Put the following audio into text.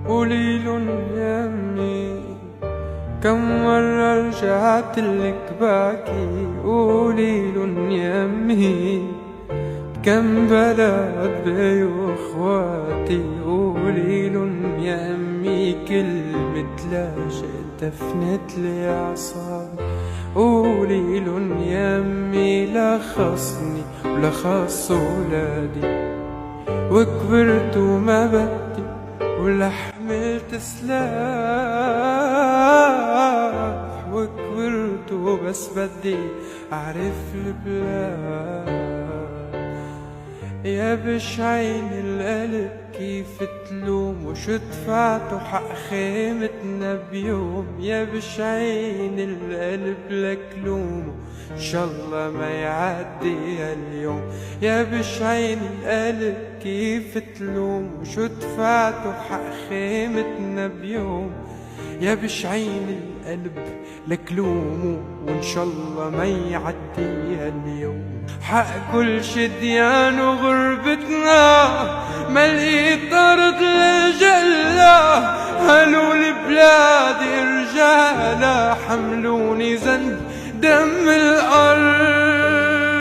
قوليلن يا أمي كم مرة رجعتلك باكي. قوليلن يا أمي كم بلد بي واخواتي. قوليلن يا أمي كلمة لاجئ دفنتلي أعصابي. قوليلن يا أمي لا خصني ولا خص ولادي، وكبرت وما بدي ولا حملت سلاح. وكبرت وبس بدي أعرف البلاد. يا بشعين القلب كيف تلوم وشو دفعتو حق خيمتنا بيوم. يا بشعين القلب لك لوم إن شاء الله ما يعدي هاليوم. يا بشعين القلب كيف تلوم وشو دفعتو حق خيمتنا بيوم. يا بشعين القلب لك لوم وإن شاء الله ما يعدي هاليوم. حق كل شديان وغربتنا ما لقيت أرض للجلة. هلوا لبلادي رجالة حملوني زن دم الأرض.